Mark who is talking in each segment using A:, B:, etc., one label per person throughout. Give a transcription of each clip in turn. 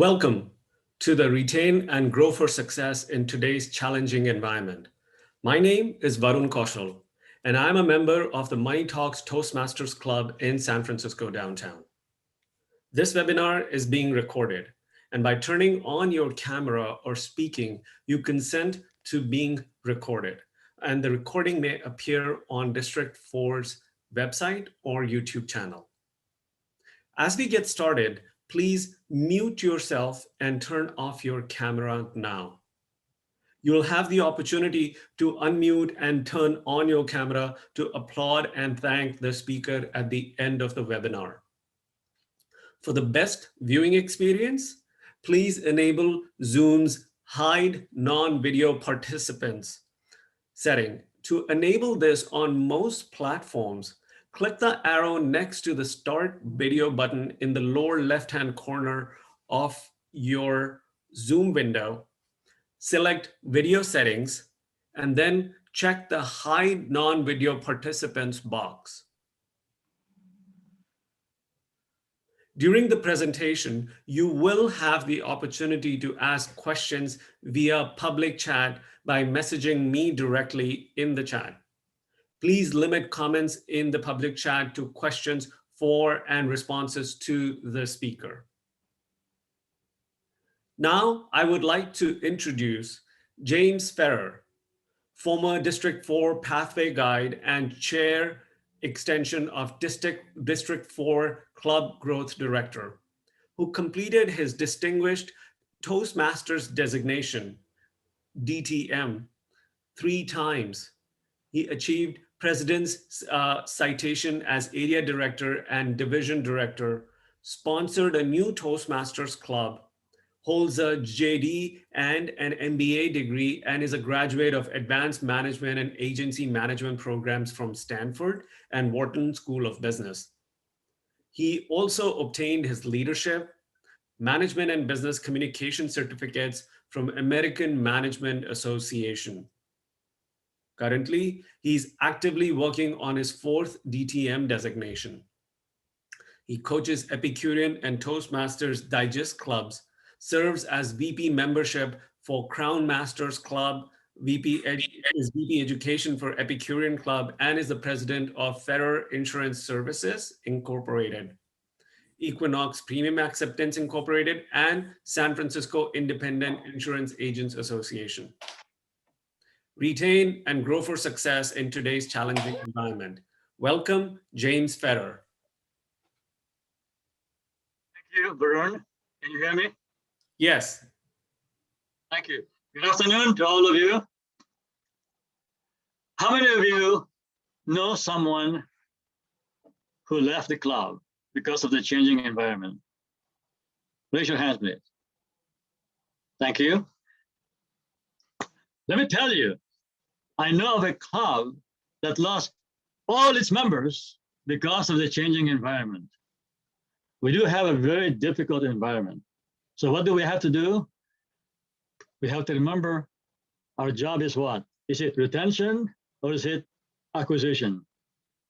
A: Welcome to the Retain and Grow for Success in Today's Challenging Environment. My name is Varun Kaushal, and I'm a member of the Money Talks Toastmasters Club in San Francisco downtown. This webinar is being recorded, and by turning on your camera or speaking, you consent to being recorded, and the recording may appear on District 4's website or YouTube channel. As we get started, please mute yourself and turn off your camera now. You'll have the opportunity to unmute and turn on your camera to applaud and thank the speaker at the end of the webinar. For the best viewing experience, please enable Zoom's Hide Non-Video Participants setting. To enable this on most platforms, click the arrow next to the Start Video button in the lower left-hand corner of your Zoom window, select Video Settings, and then check the Hide Non-Video Participants box. During the presentation, you will have the opportunity to ask questions via public chat by messaging me directly in the chat. Please limit comments in the public chat to questions for and responses to the speaker. Now, I would like to introduce James Ferrer, former District 4 Pathway Guide and Chair Extension of District 4 Club Growth Director, who completed his Distinguished Toastmasters designation, DTM, 3 times. He achieved President's citation as Area Director and Division Director, sponsored a new Toastmasters Club, holds a JD and an MBA degree, and is a graduate of Advanced Management and Agency Management programs from Stanford and Wharton School of Business. He also obtained his Leadership, Management and Business Communication certificates from American Management Association. Currently, he's actively working on his 4th DTM designation. He coaches Epicurean and Toastmasters Digest clubs, serves as VP membership for Crown Masters Club, is VP Education for Epicurean Club, and is the president of Ferrer Insurance Services, Incorporated, Equinox Premium Acceptance Incorporated, and San Francisco Independent Insurance Agents Association. Retain and grow for success in today's challenging environment. Welcome, James Ferrer.
B: Thank you, Varun. Can you hear me?
A: Yes.
B: Thank you. Good afternoon to all of you. How many of you know someone who left the club because of the changing environment? Raise your hands, please. Thank you. Let me tell you, I know of a club that lost all its members because of the changing environment. We do have a very difficult environment. So what do we have to do? We have to remember our job is what? Is it retention or is it acquisition?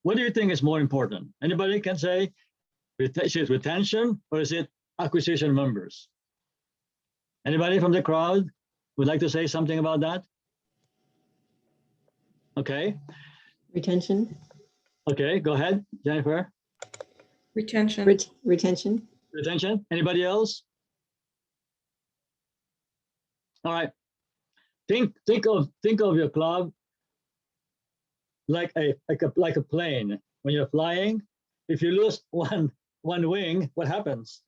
B: What do you think is more important? Anybody can say, is it retention or is it acquisition members? Anybody from the crowd would like to say something about that? Okay.
C: Retention.
B: Okay, go ahead, Jennifer.
C: Retention. Retention.
B: Retention. Anybody else? All right. Think of your club like a plane. When you're flying, if you lose one wing, what happens?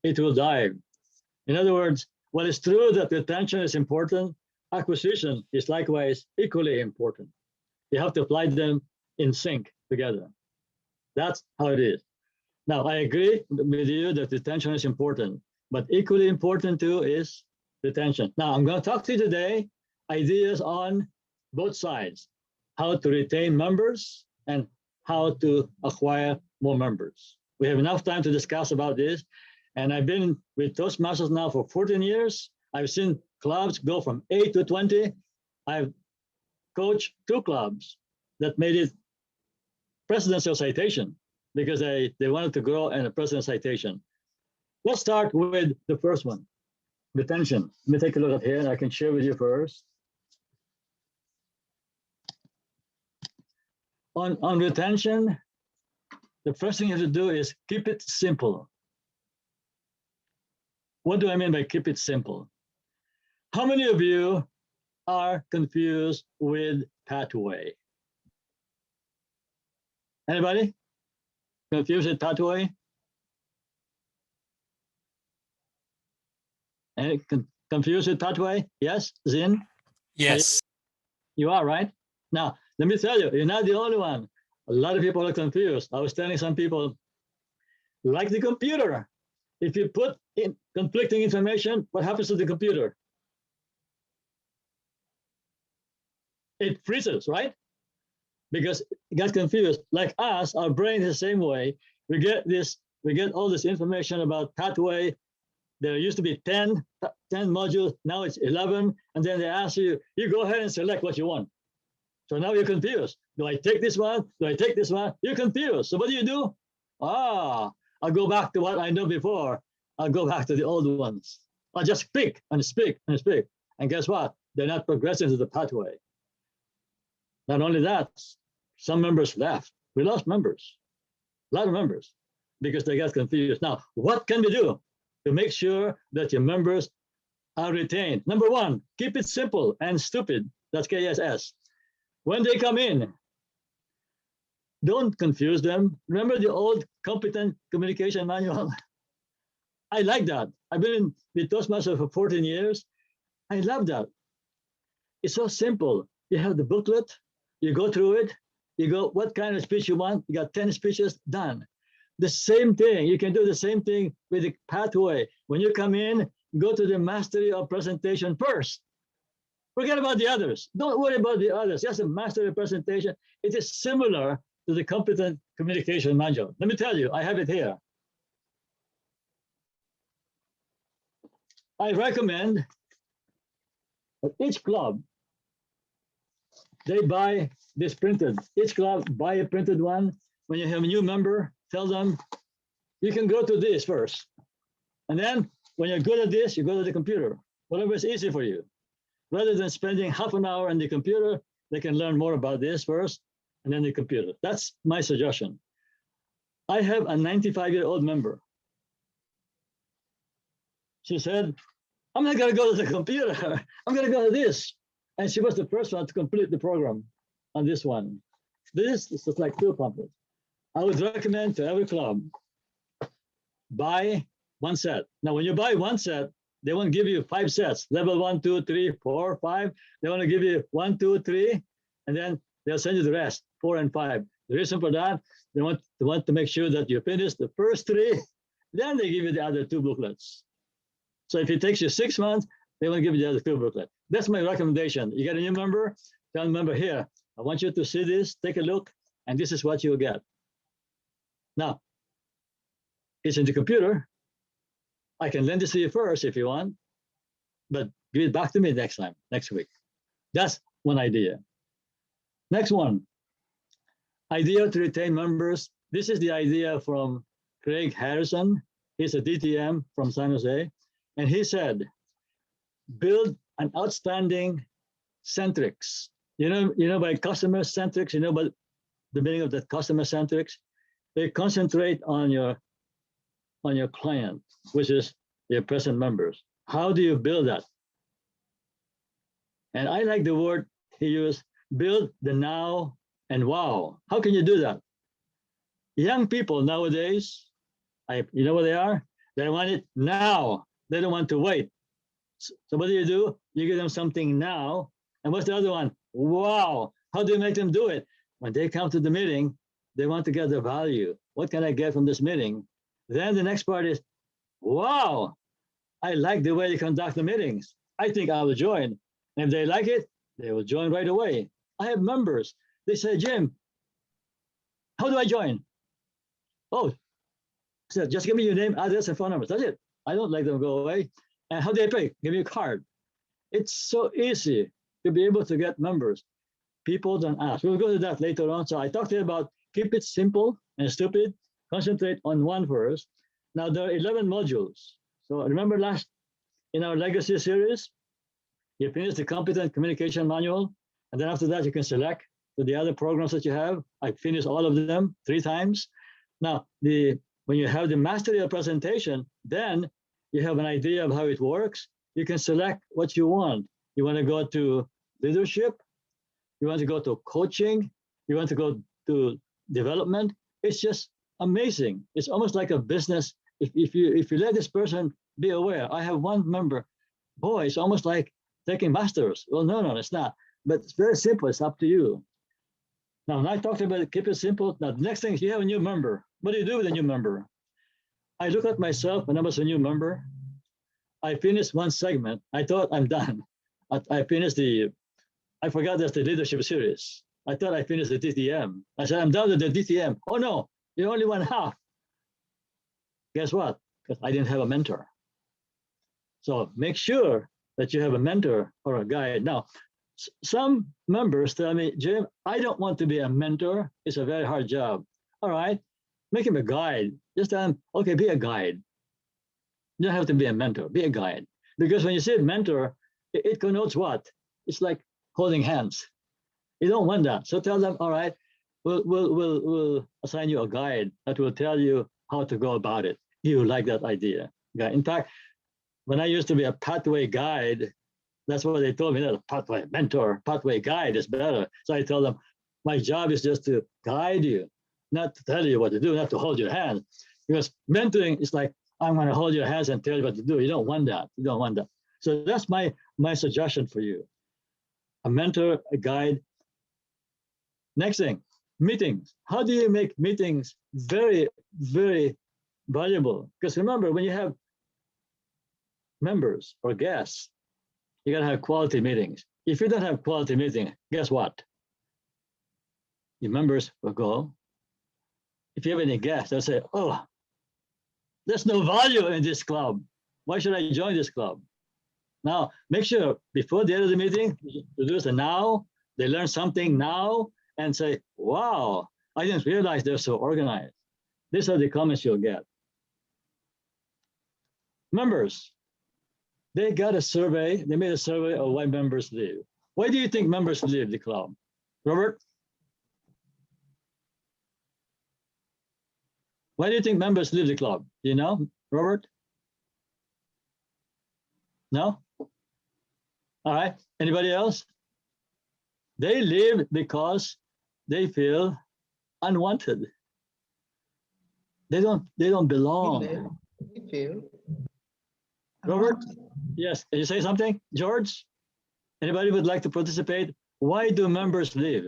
B: It will dive. In other words, while it's true that retention is important, acquisition is likewise equally important. You have to apply them in sync together. That's how it is. Now, I agree with you that retention is important, but equally important too is retention. Now, I'm going to talk to you today ideas on both sides, how to retain members and how to acquire more members. We have enough time to discuss about this. And I've been with Toastmasters now for 14 years. I've seen clubs go from 8 to 20. I've coached 2 clubs that made it presidential citation because they wanted to grow in a presidential citation. Let's start with the first one, retention. Let me take a look at here. I can share with you first. On retention, the first thing you have to do is keep it simple. What do I mean by keep it simple? How many of you are confused with pathway? Anybody confused with pathway? Any confused with pathway? Yes, Zin?
D: Yes.
B: You are, right? Now, let me tell you, you're not the only one. A lot of people are confused. I was telling some people, like the computer, if you put in conflicting information, what happens to the computer? It freezes, right? Because it got confused. Like us, our brain is the same way. We get all this information about pathway. There used to be 10 modules, now it's 11, and then they ask you, you go ahead and select what you want. So now you're confused. Do I take this one? Do I take this one? You're confused. So what do? I'll go back to what I know before. I'll go back to the old ones. I'll just speak and speak and speak. And guess what? They're not progressing to the pathway. Not only that, some members left. We lost members, a lot of members, because they got confused. Now, what can we do to make sure that your members are retained? Number one, keep it simple and stupid. That's KSS. When they come in, don't confuse them. Remember the old competent communication manual? I like that. I've been with Toastmasters for 14 years. I love that. It's so simple. You have the booklet, you go through it, you go, what kind of speech you want? You got 10 speeches, done. The same thing, you can do the same thing with the pathway. When you come in, go to the mastery of presentation first. Forget about the others. Don't worry about the others. Just a mastery of presentation. It is similar to the competent communication manual. Let me tell you, I have it here. I recommend that each club, they buy this printed. Each club buy a printed one. When you have a new member, tell them, you can go to this first. And then when you're good at this, you go to the computer, whatever is easy for you. Rather than spending half an hour on the computer, they can learn more about this first and then the computer. That's my suggestion. I have a 95-year-old member. She said, I'm not gonna go to the computer. I'm gonna go to this. And she was the first one to complete the program on this one. This is just like 2 pamphlets. I would recommend to every club, buy 1 set. Now, when you buy 1 set, they won't give you 5 sets, level 1, 2, 3, 4, 5. They want to give you 1, 2, 3, and then they'll send you the rest, 4 and 5. The reason for that, they want to make sure that you finish the first 3, then they give you the other 2 booklets. So if it takes you 6 months, they won't give you the other 2 booklets. That's my recommendation. You get a new member, tell the member, here, I want you to see this, take a look, and this is what you'll get. Now, it's in the computer. I can lend this to you first if you want, but give it back to me next week. That's one idea. Next one, idea to retain members. This is the idea from Craig Harrison. He's a DTM from San Jose. And he said, build an outstanding centrics. You know by customer centrics, you know about the meaning of that customer centrics? They concentrate on your client, which is your present members. How do you build that? And I like the word he used, build the now and wow. How can you do that? Young people nowadays, you know what they are? They want it now. They don't want to wait. So what do? You give them something now. And what's the other one? Wow. How do you make them do it? When they come to the meeting, they want to get the value. What can I get from this meeting? Then the next part is, wow, I like the way you conduct the meetings. I think I will join. And if they like it, they will join right away. I have members. They say, Jim, how do I join? Oh, so just give me your name, address, and phone number. That's it. I don't let them go away. And how do I pay? Give me a card. It's so easy to be able to get members. People don't ask. We'll go to that later on. So I talked to you about keep it simple and stupid. Concentrate on one first. Now there are 11 modules. So remember in our legacy series, you finish the competent communication manual, and then after that you can select to the other programs that you have. I finished all of them 3 times. Now when you have the mastery of presentation, then you have an idea of how it works. You can select what you want. You want to go to leadership, you want to go to coaching, you want to go to development. It's just amazing. It's almost like a business. If you let this person be aware, I have one member, boy, it's almost like taking masters. Well, no, it's not. But it's very simple. It's up to you. Now, when I talked about it, keep it simple. Now, the next thing is you have a new member. What do you do with a new member? I look at myself when I was a new member. I finished one segment. I thought I'm done. I finished I forgot that's the leadership series. I thought I finished the DTM. I said, I'm done with the DTM. Oh no, you only went half. Guess what? Because I didn't have a mentor. So make sure that you have a mentor or a guide. Now, some members tell me, Jim, I don't want to be a mentor. It's a very hard job. All right, make him a guide. Just tell him, okay, be a guide. You don't have to be a mentor, be a guide. Because when you say mentor, it connotes what? It's like holding hands. You don't want that. So tell them, all right, we'll assign you a guide that will tell you how to go about it. You like that idea. Yeah. In fact, when I used to be a pathway guide, that's what they told me, that a pathway mentor, pathway guide is better. So I told them, my job is just to guide you, not to tell you what to do, not to hold your hand. Because mentoring is like, I'm going to hold your hands and tell you what to do. You don't want that. You don't want that. So that's my suggestion for you. A mentor, a guide. Next thing, meetings. How do you make meetings very, very valuable? Because remember, when you have members or guests, you got to have quality meetings. If you don't have quality meeting, guess what? Your members will go. If you have any guests, they'll say, oh, there's no value in this club. Why should I join this club? Now, make sure before the end of the meeting, you introduce a now, they learn something now, and say, wow, I didn't realize they're so organized. These are the comments you'll get. Members, they got a survey, they made a survey of why members leave. Why do you think members leave the club? Robert? Why do you think members leave the club? Do you know, Robert? No? All right, anybody else? They leave because they feel unwanted. They don't belong.
D: We feel.
B: Robert? Yes, can you say something? George? Anybody would like to participate? Why do members leave?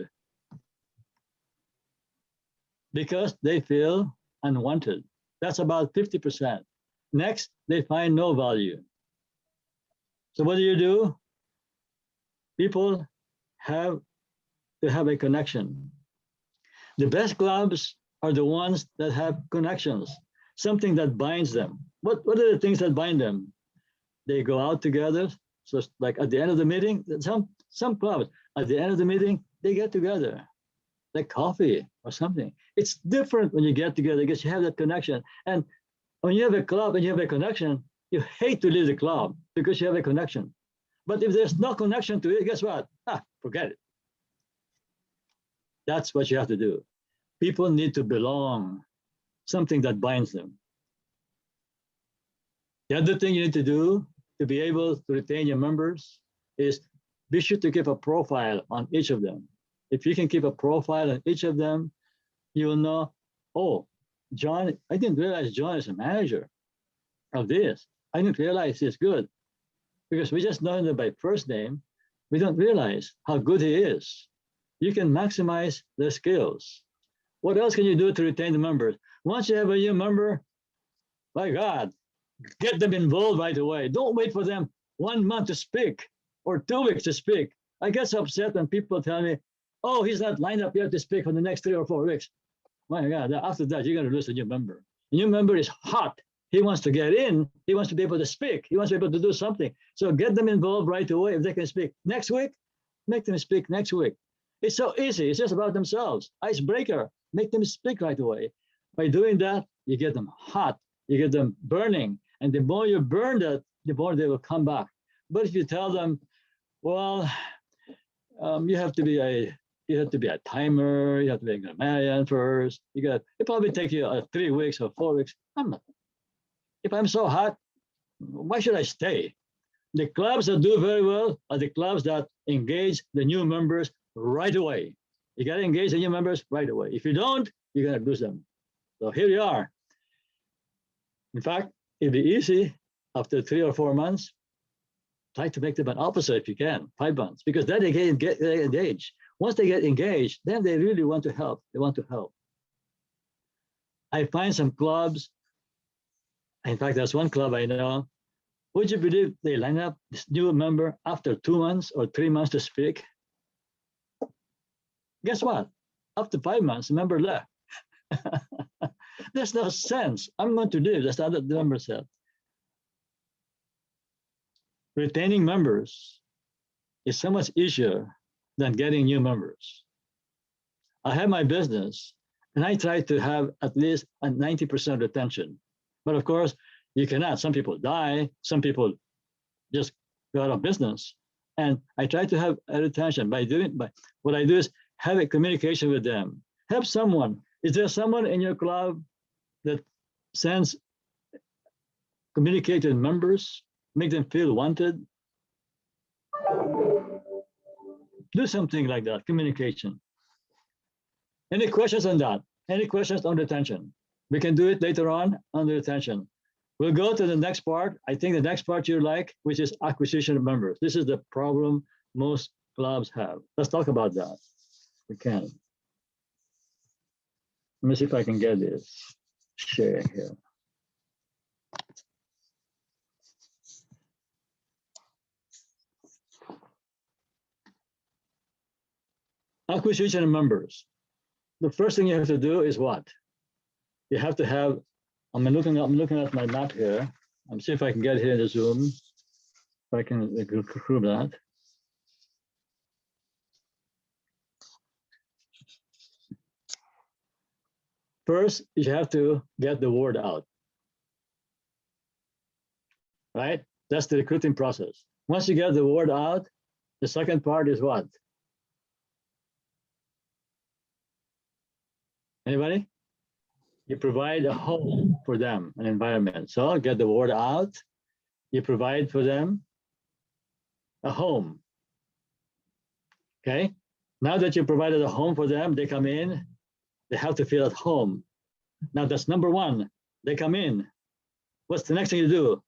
B: Because they feel unwanted. That's about 50%. Next, they find no value. So what do? People have to have a connection. The best clubs are the ones that have connections, something that binds them. What are the things that bind them? They go out together. So like at the end of the meeting, some clubs, at the end of the meeting, they get together, like coffee or something. It's different when you get together because you have that connection. And when you have a club and you have a connection, you hate to leave the club because you have a connection. But if there's no connection to it, guess what? Forget it. That's what you have to do. People need to belong, something that binds them. The other thing you need to do to be able to retain your members is be sure to keep a profile on each of them. If you can keep a profile on each of them, you will know, oh, John, I didn't realize John is a manager of this. I didn't realize he's good. Because we just know him by first name, we don't realize how good he is. You can maximize their skills. What else can you do to retain the members? Once you have a new member, my God, get them involved right away. Don't wait for them 1 month to speak or 2 weeks to speak. I get so upset when people tell me, oh, he's not lined up yet to speak for the next 3 or 4 weeks. My God, after that, you're going to lose a new member. A new member is hot. He wants to get in. He wants to be able to speak. He wants to be able to do something. So get them involved right away. If they can speak next week, make them speak next week. It's so easy. It's just about themselves. Icebreaker. Make them speak right away. By doing that, you get them hot. You get them burning. And the more you burn that, the more they will come back. But if you tell them, well, you have to be a timer, you have to be a grammarian first. It probably take you 3 weeks or 4 weeks. If I'm so hot, why should I stay? The clubs that do very well are the clubs that engage the new members right away. You got to engage the new members right away. If you don't, you're going to lose them. So here you are. In fact, it'd be easy after 3 or 4 months. Try to make them an officer if you can, 5 months, because then they get engaged. Once they get engaged, then they really want to help. They want to help. I find some clubs. In fact, there's one club I know. Would you believe they line up this new member after 2 months or 3 months to speak? Guess what? After 5 months, the member left. There's no sense. I'm going to leave. That's what the member said. Retaining members is so much easier than getting new members. I have my business, and I try to have at least a 90% retention. But of course, you cannot. Some people die. Some people just go out of business. And I try to have a retention by what I do is have a communication with them. Have someone. Is there someone in your club that sends communicated members, make them feel wanted? Do something like that, communication. Any questions on that? Any questions on retention? We can do it later on the retention. We'll go to the next part. I think the next part you like, which is acquisition of members. This is the problem most clubs have. Let's talk about that. We can. Let me see if I can get this sharing here. Acquisition of members. The first thing you have to do is what? You have to have, I'm looking at my map here. I'm see if I can get here in the Zoom. If I can prove that. First, you have to get the word out, right? That's the recruiting process. Once you get the word out, the second part is what? Anybody? You provide a home for them, an environment. So get the word out. You provide for them a home. Okay? Now that you provided a home for them, they come in, they have to feel at home. Now that's number one. They come in. What's the next thing you do?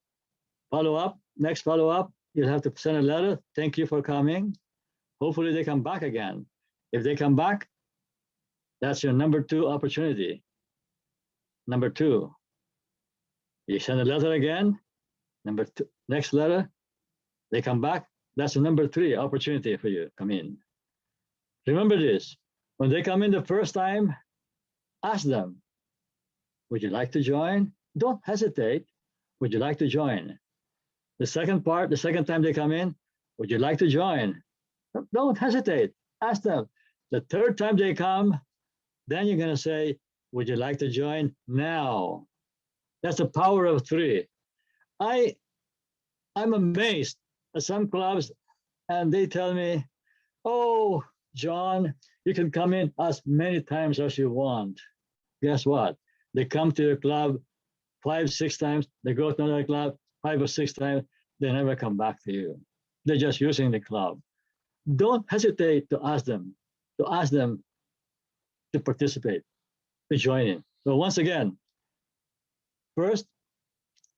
B: Follow up. Next follow up, you'll have to send a letter. Thank you for coming. Hopefully they come back again. If they come back, that's your number 2 opportunity. Number 2, you send a letter again. Number 2, next letter, they come back. That's the number 3 opportunity for you. Come in. Remember this, when they come in the first time, ask them, would you like to join? Don't hesitate. Would you like to join? The second part, the second time they come in, would you like to join? Don't hesitate. Ask them. The third time they come, then you're going to say, would you like to join now? That's the power of 3. I'm amazed at some clubs, and they tell me, oh, John, you can come in as many times as you want. Guess what? They come to your club 5, 6 times. They go to another club 5 or 6 times. They never come back to you. They're just using the club. Don't hesitate to ask them to participate, to join in. So once again, first,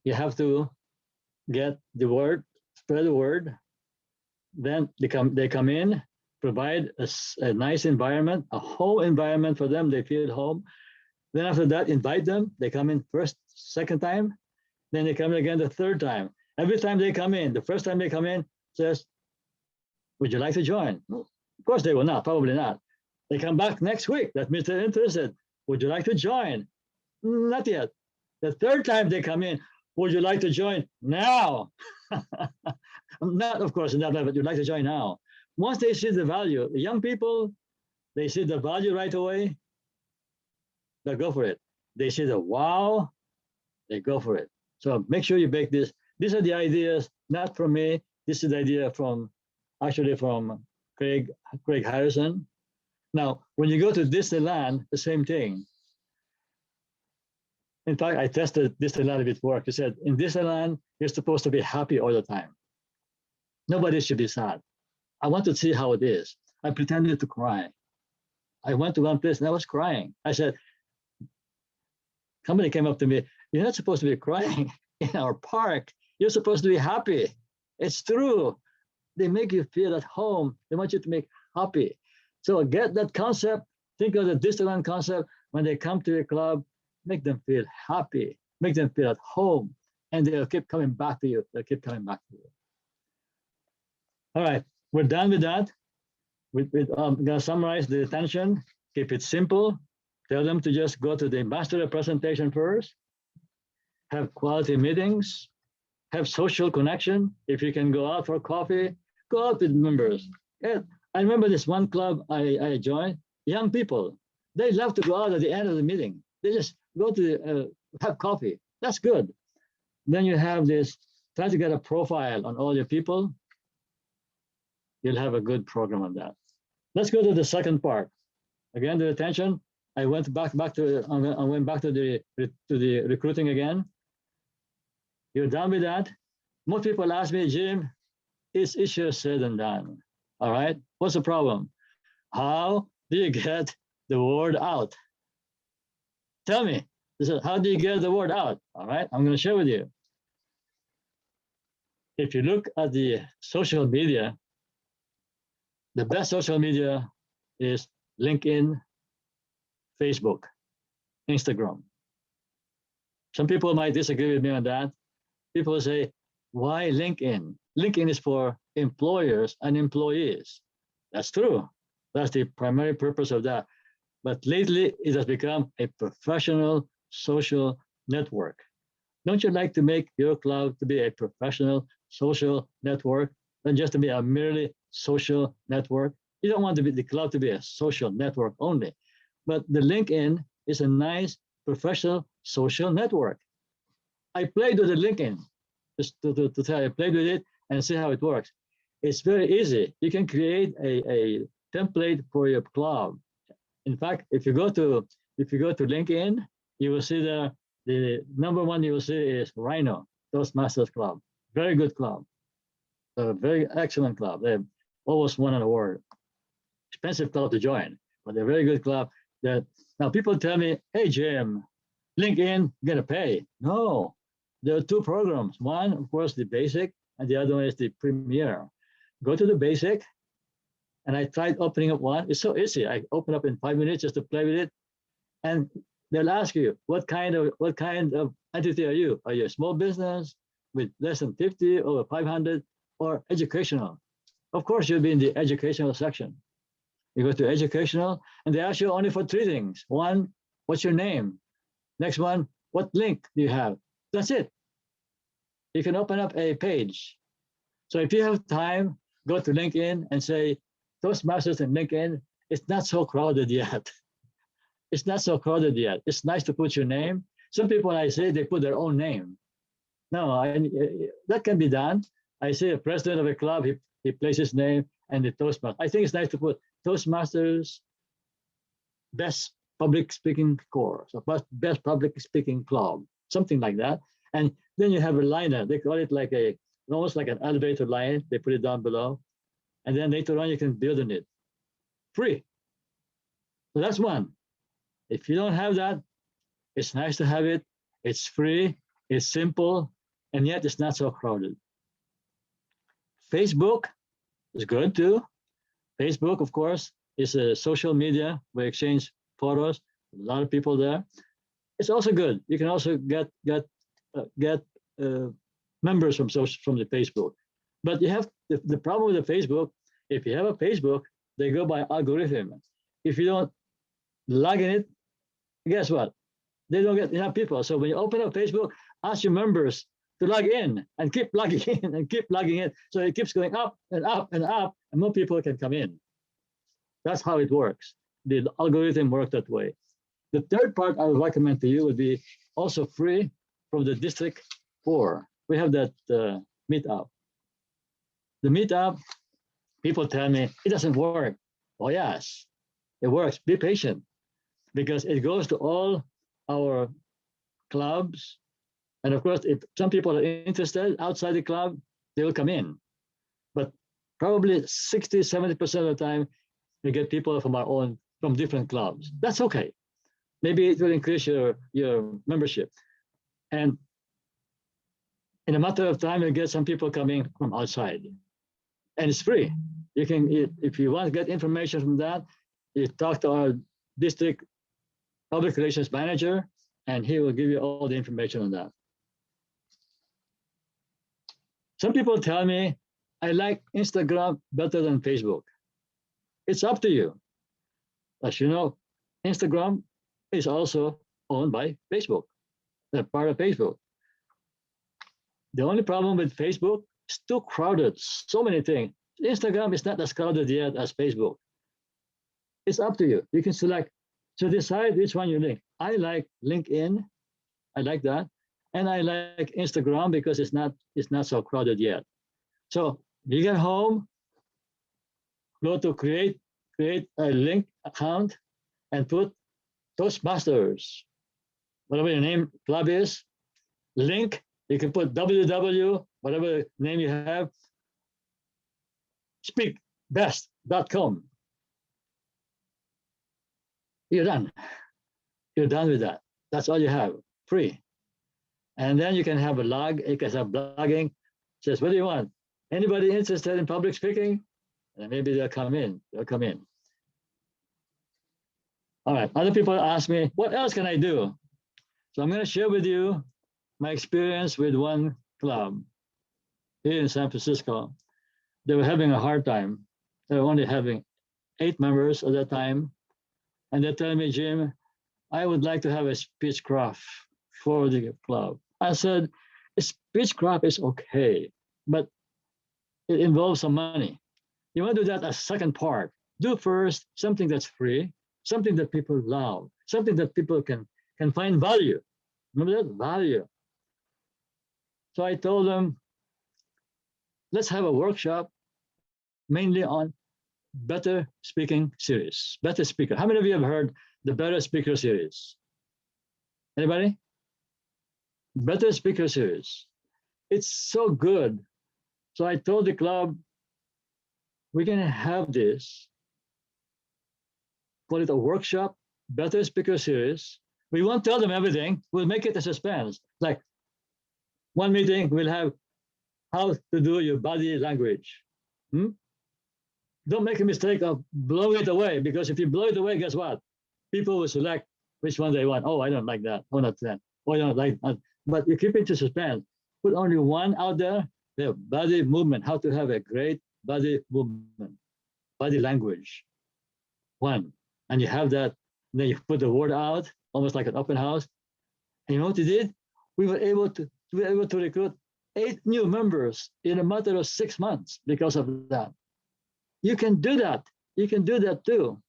B: you have to get the word, spread the word. Then they come in, provide a nice environment, a whole environment for them. They feel at home. Then after that, invite them. They come in first, second time. Then they come in again the third time. Every time they come in, the first time they come in, says, would you like to join? Of course they will not, probably not. They come back next week. That means they're interested. Would you like to join? Not yet. The third time they come in, would you like to join now? Not, of course, not, but you'd like to join now. Once they see the value, the young people, they see the value right away, they'll go for it. They see the wow, they go for it. So make sure you bake this. These are the ideas, not from me. This is the idea from Craig Harrison. Now, when you go to Disneyland, the same thing. In fact, I tested Disneyland if it worked. He said, in Disneyland, you're supposed to be happy all the time. Nobody should be sad. I want to see how it is. I pretended to cry. I went to one place and I was crying. I said, somebody came up to me, you're not supposed to be crying in our park. You're supposed to be happy. It's true. They make you feel at home. They want you to make happy. So get that concept. Think of the Disneyland concept. When they come to your club, make them feel happy. Make them feel at home. And they'll keep coming back to you. They'll keep coming back to you. All right, we're done with that. I'm going to summarize the attention. Keep it simple. Tell them to just go to the master presentation first. Have quality meetings. Have social connection. If you can go out for coffee, go out with members. Yeah, I remember this one club I joined, young people. They love to go out at the end of the meeting. They just go to have coffee. That's good. Then you have this, try to get a profile on all your people. You'll have a good program on that. Let's go to the second part. Again, the attention. I went back to the recruiting again. You're done with that. Most people ask me, Jim, it's easier said than done. All right. What's the problem? How do you get the word out? Tell me. How do you get the word out? All right. I'm going to share with you. If you look at the social media, the best social media is LinkedIn, Facebook, Instagram. Some people might disagree with me on that. People say, why LinkedIn? LinkedIn is for employers and employees. That's true. That's the primary purpose of that. But lately, it has become a professional social network. Don't you like to make your club to be a professional social network than just to be a merely social network? You don't want the club to be a social network only. But the LinkedIn is a nice professional social network. I played with the LinkedIn, just to tell you, I played with it and see how it works. It's very easy. You can create a template for your club. In fact, if you go to LinkedIn, you will see the number one you will see is Rhino, Toastmasters Club. Very good club. A very excellent club. They almost won an award. Expensive club to join, but they're a very good club. Now people tell me, hey Jim, LinkedIn, you're gonna pay. No, there are two programs. One, of course, the basic, and the other one is the premier. Go to the basic, and I tried opening up one. It's so easy. I open up in 5 minutes just to play with it, and they'll ask you, what kind of entity are you? Are you a small business with less than 50, over 500, or educational? Of course, you'll be in the educational section. You go to educational, and they ask you only for three things. One, what's your name? Next one, what link do you have? That's it. You can open up a page. So if you have time, go to LinkedIn and say, Toastmasters and LinkedIn, it's not so crowded yet. It's not so crowded yet. It's nice to put your name. Some people, I say, they put their own name. No, that can be done. I see a president of a club, he places his name and the Toastmasters. I think it's nice to put Toastmasters Best Public Speaking Course, or Best Public Speaking Club, something like that. And then you have a liner. They call it like almost like an elevator line. They put it down below. And then later on, you can build on it. Free. So that's one. If you don't have that, it's nice to have it. It's free, it's simple, and yet it's not so crowded. Facebook is good too. Facebook, of course, is a social media. We exchange photos. A lot of people there. It's also good. You can also get members from the Facebook. But you have the problem with the Facebook. If you have a Facebook, they go by algorithm. If you don't log in it, guess what? They don't get enough people. So when you open up Facebook, ask your members to log in and keep logging in and keep logging in. So it keeps going up and up and up, and more people can come in. That's how it works. The algorithm works that way. The third part I would recommend to you would be also free, from the District 4. We have that meetup. The meetup, people tell me it doesn't work. Oh yes, it works. Be patient, because it goes to all our clubs. And of course, if some people are interested outside the club, they will come in. But probably 60, 70% of the time, we get people from different clubs. That's okay. Maybe it will increase your membership. And in a matter of time, you get some people coming from outside. And it's free. You can, if you want to get information from that, you talk to our district public relations manager, and he will give you all the information on that. Some people tell me, I like Instagram better than Facebook. It's up to you. As you know, Instagram is also owned by Facebook. They're part of Facebook. The only problem with Facebook, it's too crowded, so many things. Instagram is not as crowded yet as Facebook. It's up to you. You can select to decide which one you like. I like LinkedIn, I like that. And I like Instagram because it's not so crowded yet. So you get home, go to create a link account and put Toastmasters, whatever your name club is, link, you can put www, whatever name you have, speakbest.com. You're done. You're done with that. That's all you have, free. And then you can have a log, you can have blogging, says, what do you want? Anybody interested in public speaking? And maybe they'll come in. All right, other people ask me, what else can I do? So I'm going to share with you my experience with one club here in San Francisco. They were having a hard time. They were only having 8 members at that time. And they're telling me, Jim, I would like to have a speechcraft for the club. I said, a speechcraft is okay, but it involves some money. You want to do that as second part. Do first something that's free, something that people love, something that people can find value. Remember that? Value. So I told them, let's have a workshop mainly on Better Speaking series, Better Speaker. How many of you have heard the Better Speaker series? Anybody? Better Speaker series. It's so good. So I told the club, we're going to have this, call it a workshop, Better Speaker series. We won't tell them everything. We'll make it a suspense. Like one meeting, we'll have how to do your body language. Don't make a mistake of blowing it away, because if you blow it away, guess what? People will select which one they want. Oh, I don't like that. Oh, not that. Oh, I don't like that. But you keep it to suspense. Put only one out there. The body movement, how to have a great body movement, body language. One. And you have that. Then you put the word out, almost like an open house. And you know what you did? We were able to recruit 8 new members in a matter of 6 months because of that. You can do that. You can do that too.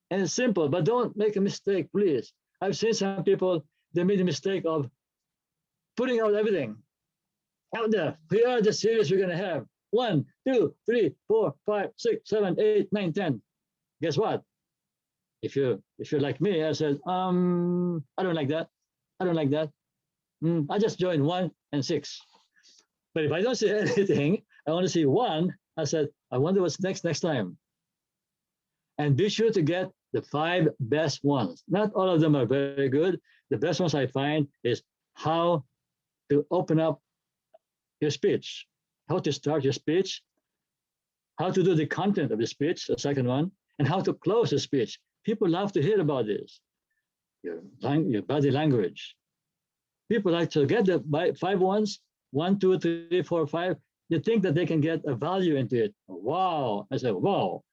B: And it's simple, but don't make a mistake, please. I've seen some people, they made a mistake of putting out everything out there. Here are the series we're going to have. 1, 2, 3, 4, 5, 6, 7, 8, 9, 10. Guess what? If you're like me, I said, I don't like that. I don't like that. I just joined 1 and 6. But if I don't see anything, I want to see 1. I said, I wonder what's next time. And be sure to get the 5 best ones. Not all of them are very good. The best ones I find is how to open up your speech, how to start your speech, how to do the content of the speech, the second one, and how to close the speech. People love to hear about this, your body language. People like to get the 5 ones, 1, 2, 3, 4, 5. You think that they can get a value into it. Wow. I said, wow.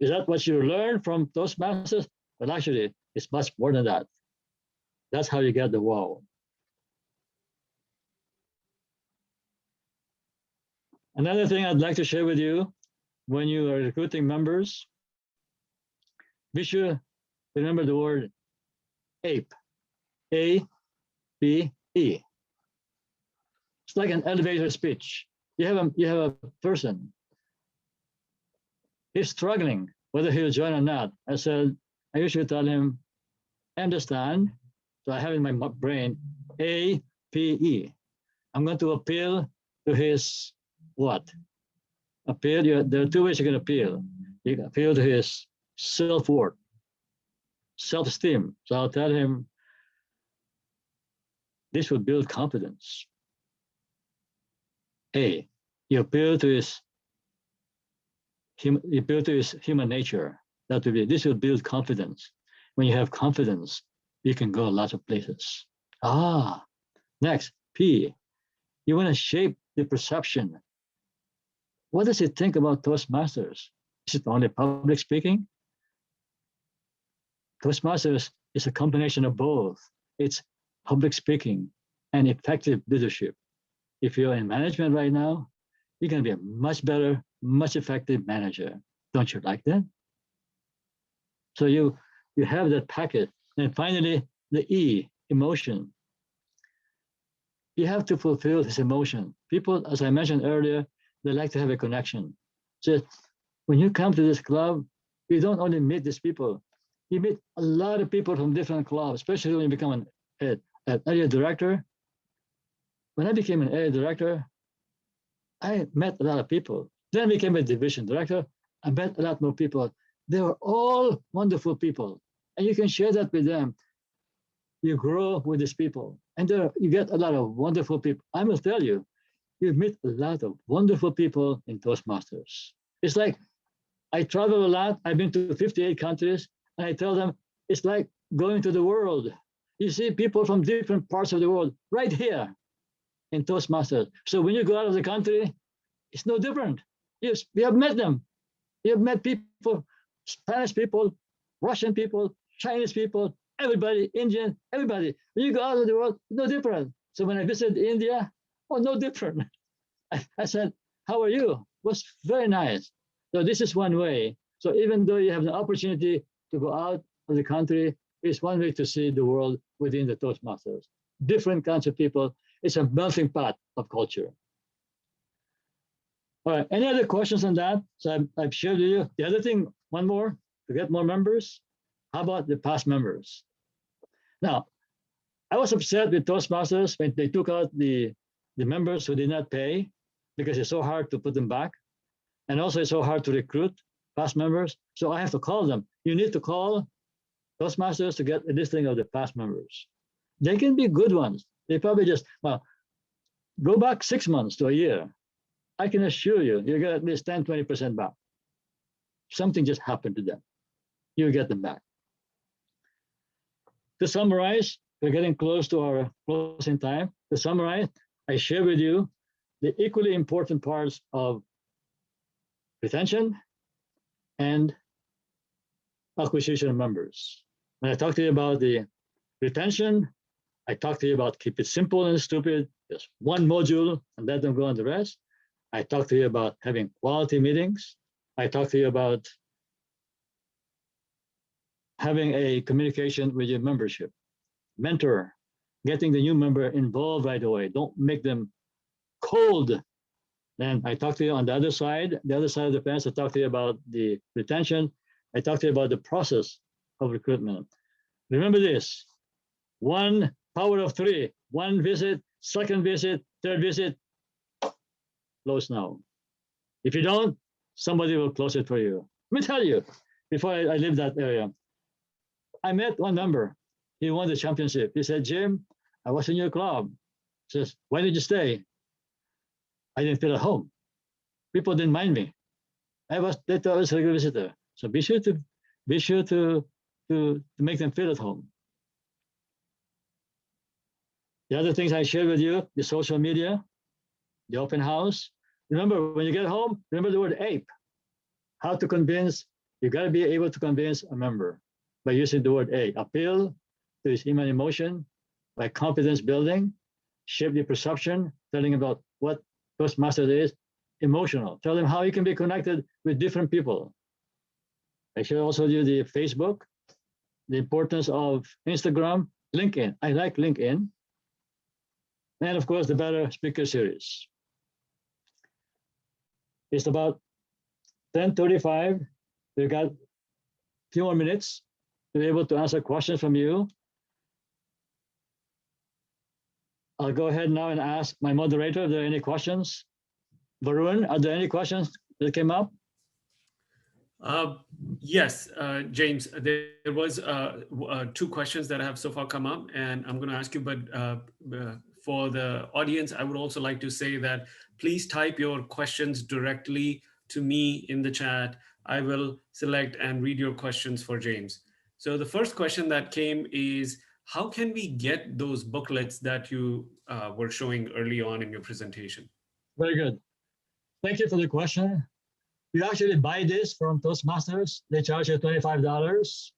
B: Is that what you learn from Toastmasters? But actually, it's much more than that. That's how you get the wow. Another thing I'd like to share with you, when you are recruiting members, be sure to remember the word APE, A-P-E. It's like an elevator speech. You have a person. He's struggling whether he'll join or not. I usually tell him, understand. So I have in my brain, APE. I'm going to appeal to his what? Appeal. There are two ways you can appeal. You can appeal to his self-worth, self-esteem. So I'll tell him, this will build confidence. A, you appeal to his human nature. That will be, this will build confidence. When you have confidence, you can go lots of places. Next, P, you want to shape the perception. What does it think about Toastmasters? Is it only public speaking? Toastmasters is a combination of both. It's public speaking and effective leadership. If you're in management right now, you're going to be a much better, much effective manager. Don't you like that? So you have that packet. And finally, the E, emotion. You have to fulfill this emotion. People, as I mentioned earlier, they like to have a connection. So when you come to this club, you don't only meet these people, you meet a lot of people from different clubs, especially when you become an area director. When I became an area director, I met a lot of people. Then I became a division director. I met a lot more people. They were all wonderful people. And you can share that with them. You grow with these people. And you get a lot of wonderful people. I will tell you, you meet a lot of wonderful people in Toastmasters. It's like, I travel a lot. I've been to 58 countries. And I tell them, it's like going to the world. You see people from different parts of the world right here in Toastmasters. So when you go out of the country, it's no different. You have met them. You have met people, Spanish people, Russian people, Chinese people, everybody, Indian, everybody. When you go out of the world, no different. So when I visited India, no different. I said, how are you? It was very nice. So this is one way. So even though you have the opportunity to go out of the country, it's one way to see the world within the Toastmasters. Different kinds of people. It's a melting pot of culture. All right, any other questions on that? So I've shared with you. The other thing, one more, to get more members, how about the past members? Now, I was upset with Toastmasters when they took out the members who did not pay, because it's so hard to put them back. And also it's so hard to recruit past members. So I have to call them. You need to call Toastmasters to get a listing of the past members. They can be good ones. They probably just, go back 6 months to a year. I can assure you, you get at least 10, 20% back. Something just happened to them. You get them back. To summarize, we're getting close to our closing time. To summarize, I share with you the equally important parts of retention and acquisition of members. When I talk to you about the retention, I talk to you about keep it simple and stupid, just one module and let them go on the rest. I talk to you about having quality meetings. I talk to you about having a communication with your membership. Mentor, getting the new member involved right away. Don't make them cold. Then I talk to you on the other side of the fence. I talk to you about the retention. I talk to you about the process of recruitment. Remember this, one power of three, one visit, second visit, third visit, close now. If you don't, somebody will close it for you. Let me tell you, before I leave that area, I met one member. He won the championship. He said, Jim, I was in your club. He says, why did you stay? I didn't feel at home. People didn't mind me. They thought I was a regular visitor. So be sure to make them feel at home. The other things I shared with you, the social media, the open house. Remember, when you get home, remember the word ape. How to convince, you got to be able to convince a member by using the word A. Appeal to his human emotion, by confidence building, shape the perception, telling about what Toastmasters is, emotional. Tell them how you can be connected with different people. I should also do the Facebook, the importance of Instagram, LinkedIn. I like LinkedIn. And of course, the Better Speaker Series. It's about 10:35. We've got a few more minutes to be able to answer questions from you. I'll go ahead now and ask my moderator if there are any questions. Varun, are there any questions that came up?
A: Yes, James, there was two questions that have so far come up, and I'm going to ask you, but for the audience, I would also like to say that please type your questions directly to me in the chat. I will select and read your questions for James. So the first question that came is, how can we get those booklets that you were showing early on in your presentation?
B: Very good. Thank you for the question. You actually buy this from Toastmasters. They charge you $25.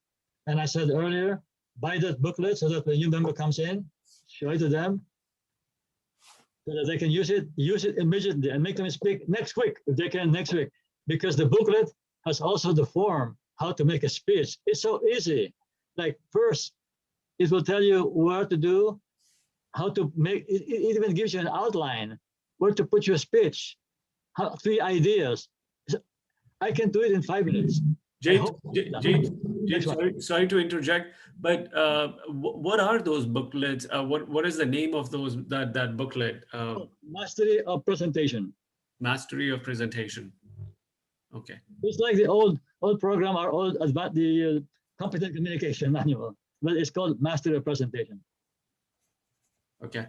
B: And I said earlier, buy that booklet so that when a new member comes in, show it to them so that they can use it immediately and make them speak next week, if they can next week. Because the booklet has also the form, how to make a speech. It's so easy. Like first, it will tell you what to do, how to make, it even gives you an outline, where to put your speech, 3 ideas. I can do it in 5 minutes.
A: James, sorry to interject, but what are those booklets? What is the name of that booklet?
B: Mastery of Presentation.
A: Mastery of Presentation. Okay.
B: It's like the old program, our old about the competent communication manual, but it's called Mastery of Presentation.
A: Okay.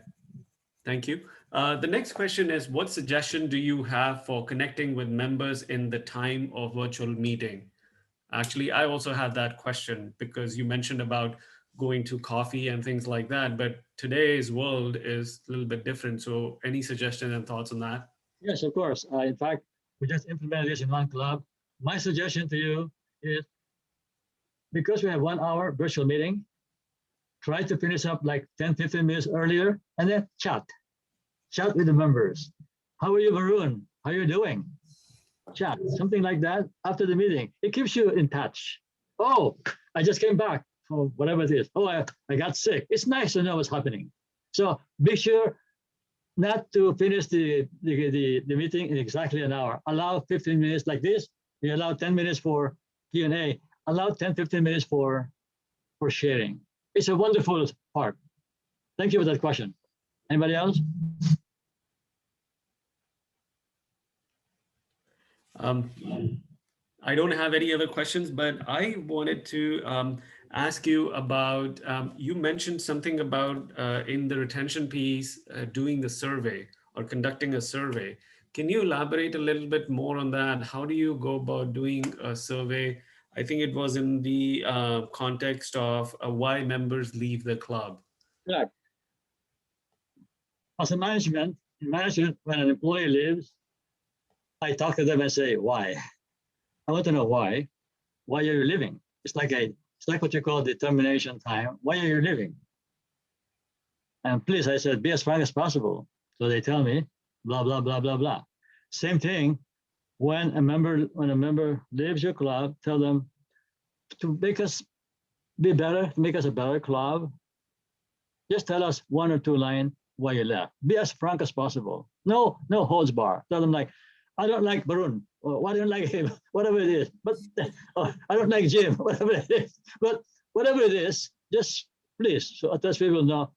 A: Thank you. The next question is, what suggestion do you have for connecting with members in the time of virtual meeting? Actually, I also had that question because you mentioned about going to coffee and things like that, but today's world is a little bit different. So any suggestion and thoughts on that?
B: Yes, of course. In fact, we just implemented this in one club. My suggestion to you is, because we have 1 hour virtual meeting, try to finish up like 10, 15 minutes earlier and then chat with the members. How are you, Varun? How are you doing? Chat, something like that after the meeting. It keeps you in touch. Oh, I just came back from whatever it is. Oh, I got sick. It's nice to know what's happening. So be sure not to finish the meeting in exactly an hour. Allow 15 minutes like this. You allow 10 minutes for Q&A. Allow 10, 15 minutes for sharing. It's a wonderful part. Thank you for that question. Anybody else?
A: I don't have any other questions, but I wanted to ask you about, you mentioned something about in the retention piece, doing the survey or conducting a survey. Can you elaborate a little bit more on that? How do you go about doing a survey? I think it was in the context of why members leave the club.
B: Correct. As a management, when an employee leaves, I talk to them and say, why? I want to know why. Why are you leaving? It's like what you call the termination time. Why are you leaving? And please, I said, be as frank as possible. So they tell me, blah, blah, blah, blah, blah. Same thing, when a member leaves your club, tell them to make us be better, to make us a better club. Just tell us 1 or 2 lines why you left. Be as frank as possible. No holds bar. Tell them like, I don't like Barun, or I don't like him, whatever it is. But I don't like Jim, whatever it is. But whatever it is, just please, so that people know.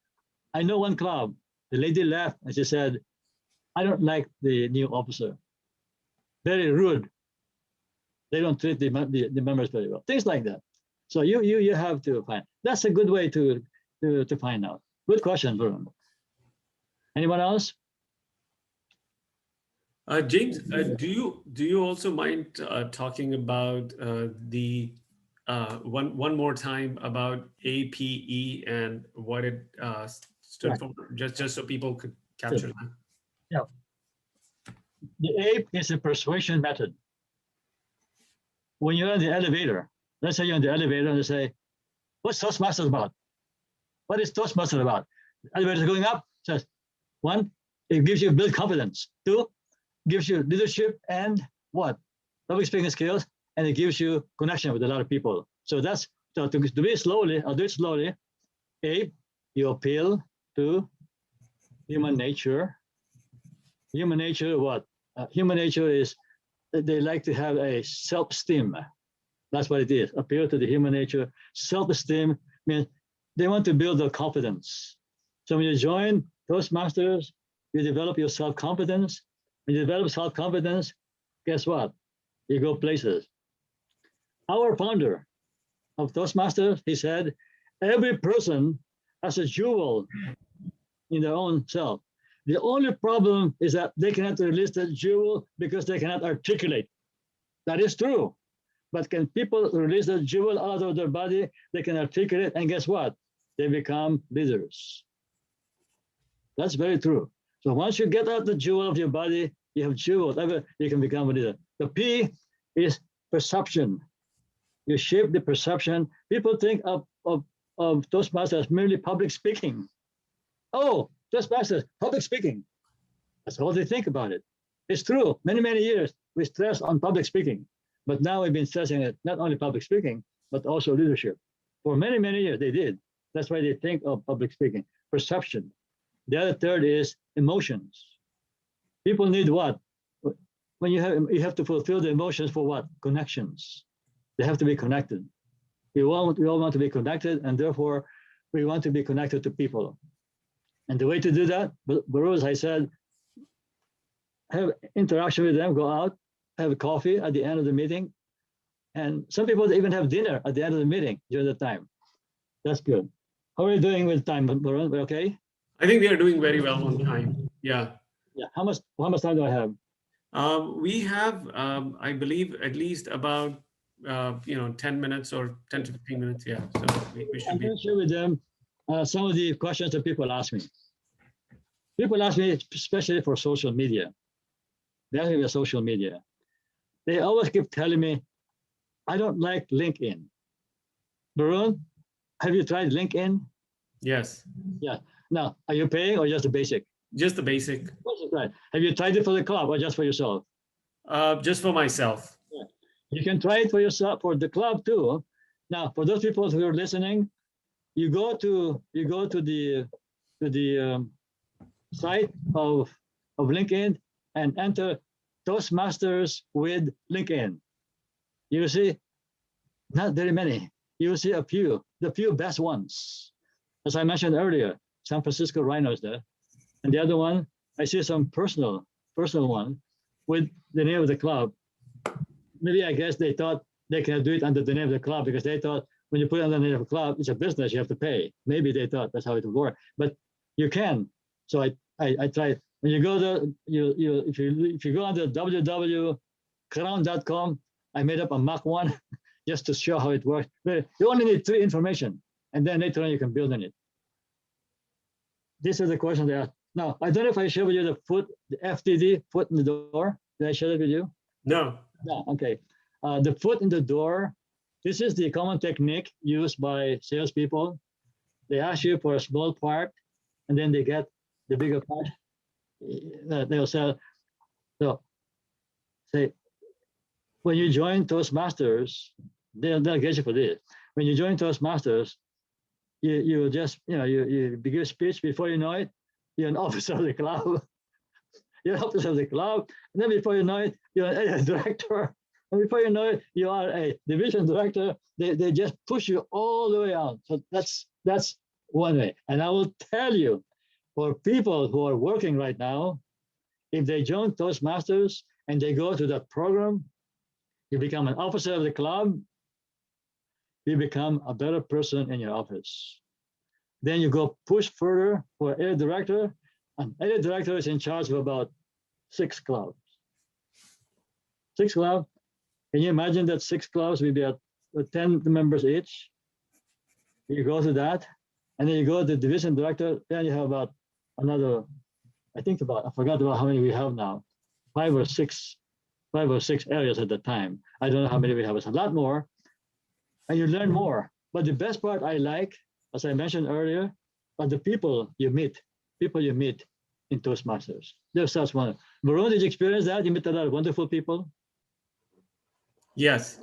B: I know one club, the lady left and she said, I don't like the new officer. Very rude. They don't treat the members very well. Things like that. So you have to find. That's a good way to find out. Good question, Varun. Anyone else?
A: James, do you also mind talking about the one more time about APE and what it stood for, just so people could capture that?
B: Yeah. The APE is a persuasion method. When you're in the elevator, let's say you're in the elevator and they say, what's Toastmasters about? What is Toastmasters about? The elevator is going up, says, 1, it gives you build confidence. 2, gives you leadership and what? Public speaking skills, and it gives you connection with a lot of people. So that's, so to do it slowly, I'll do it slowly. APE, you appeal to human nature. Human nature, what? Human nature is they like to have a self-esteem. That's what it is. Appeal to the human nature. Self-esteem means they want to build their confidence. So when you join Toastmasters, you develop your self-confidence. When you develop self-confidence, guess what? You go places. Our founder of Toastmasters, he said, every person has a jewel in their own self. The only problem is that they cannot release the jewel because they cannot articulate. That is true. But can people release the jewel out of their body? They can articulate, and guess what? They become leaders. That's very true. So once you get out the jewel of your body, you have jewels, you can become a leader. The P is perception. You shape the perception. People think of Toastmasters as merely public speaking. Oh, Toastmasters, public speaking. That's all they think about it. It's true. Many, many years we stressed on public speaking, but now we've been stressing it not only public speaking, but also leadership. For many, many years they did. That's why they think of public speaking. Perception. The other third is emotions. People need what? When you have to fulfill the emotions for what? Connections. They have to be connected. We all want to be connected, and therefore we want to be connected to people. And the way to do that, Baru, as I said, have interaction with them, go out, have coffee at the end of the meeting. And some people even have dinner at the end of the meeting during the time. That's good. How are you doing with time, Baru? Okay?
A: I think we are doing very well on time. Yeah.
B: Yeah. How much time do I have?
A: We have, I believe, at least about 10 minutes or 10 to 15 minutes. Yeah. So we should
B: I'm
A: be.
B: going to share with them some of the questions that people ask me. People ask me, especially for social media. They ask me about social media. They always keep telling me, I don't like LinkedIn. Barun, have you tried LinkedIn?
A: Yes.
B: Yeah. Now, are you paying or just the basic?
A: Just the basic.
B: Right. Have you tried it for the club or just for yourself?
A: Just for myself.
B: Yeah. You can try it for yourself, for the club too. Now, for those people who are listening, you go to the site of LinkedIn and enter Toastmasters with LinkedIn. You will see not very many. You will see a few, the few best ones. As I mentioned earlier, San Francisco Rhinos there. And the other one, I see some personal one with the name of the club. Maybe I guess they thought they can do it under the name of the club because they thought when you put it under the name of the club, it's a business, you have to pay. Maybe they thought that's how it would work, but you can. So I tried. When you go there, if you go under www.crown.com, I made up a Mach 1 just to show how it works. But you only need 3 information, and then later on you can build on it. These are the questions they asked. Now, I don't know if I shared with you the FTD, foot in the door. Did I share it with you?
A: No.
B: No, okay. The foot in the door, this is the common technique used by salespeople. They ask you for a small part, and then they get the bigger part. They'll sell. So, say, when you join Toastmasters, they'll get you for this. When you join Toastmasters, you just, you begin a speech. Before you know it, you're an officer of the club. You're an officer of the club. And then before you know it, you're an area director. And before you know it, you are a division director. They just push you all the way out. So that's one way. And I will tell you, for people who are working right now, if they join Toastmasters and they go to that program, you become an officer of the club, you become a better person in your office. Then you go push further for area director. An area director is in charge of about 6 clubs. 6 clubs. Can you imagine that 6 clubs will be at 10 members each? You go to that, and then you go to the division director, then you have about another, I forgot about how many we have now, 5 or 6 areas at the time. I don't know how many we have. It's a lot more, and you learn more. But the best part I like, as I mentioned earlier, are the people you meet in Toastmasters. There's such one. Varun, did you experience that? You met a lot of wonderful people?
A: Yes.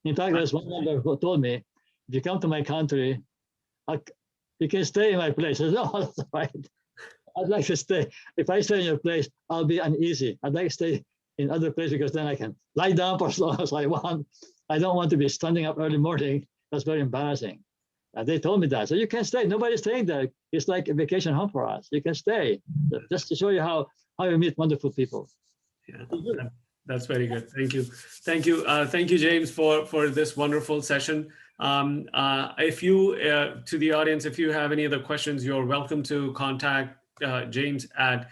B: In fact, there's one member who told me, if you come to my country, You can stay in my place. I said, no, that's right. I'd like to stay. If I stay in your place, I'll be uneasy. I'd like to stay in other place because then I can lie down for as long as I want. I don't want to be standing up early morning. That's very embarrassing. They told me that. So you can stay. Nobody's staying there. It's like a vacation home for us. You can stay. Just to show you how you meet wonderful people.
A: Yeah, that's very good. Thank you. Thank you. Thank you, James, for this wonderful session. If you, to the audience, if you have any other questions, you're welcome to contact James at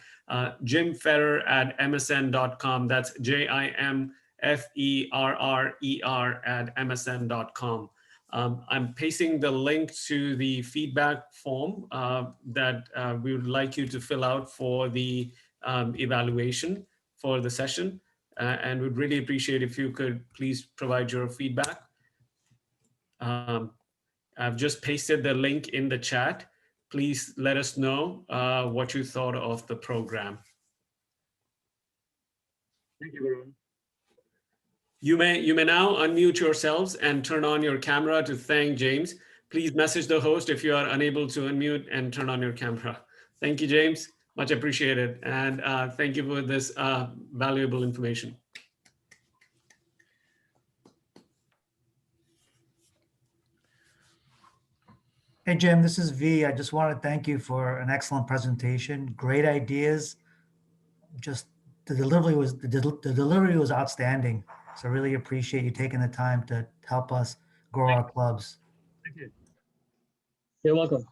A: jimferrer@msn.com. That's JIMFERRER@msn.com. I'm pasting the link to the feedback form that we would like you to fill out for the evaluation for the session, and would really appreciate if you could please provide your feedback. I've just pasted the link in the chat. Please let us know what you thought of the program.
B: Thank you, Varun.
A: You may now unmute yourselves and turn on your camera to thank James. Please message the host if you are unable to unmute and turn on your camera. Thank you, James. Much appreciated. And thank you for this valuable information.
D: Hey, Jim, this is V. I just want to thank you for an excellent presentation. Great ideas. Just the delivery was outstanding. So really appreciate you taking the time to help us grow our clubs.
B: Thank you. You're welcome.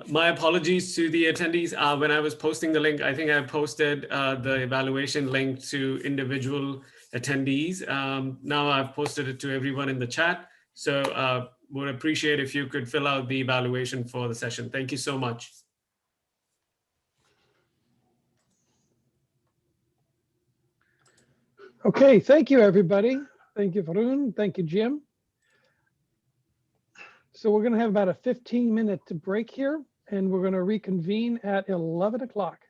A: My apologies to the attendees. When I was posting the link, I think I posted the evaluation link to individual attendees. Now I've posted it to everyone in the chat. So would appreciate if you could fill out the evaluation for the session. Thank you so much.
E: Okay, thank you, everybody. Thank you, Varun. Thank you, Jim. So we're going to have about a 15-minute break here, and we're going to reconvene at 11 o'clock.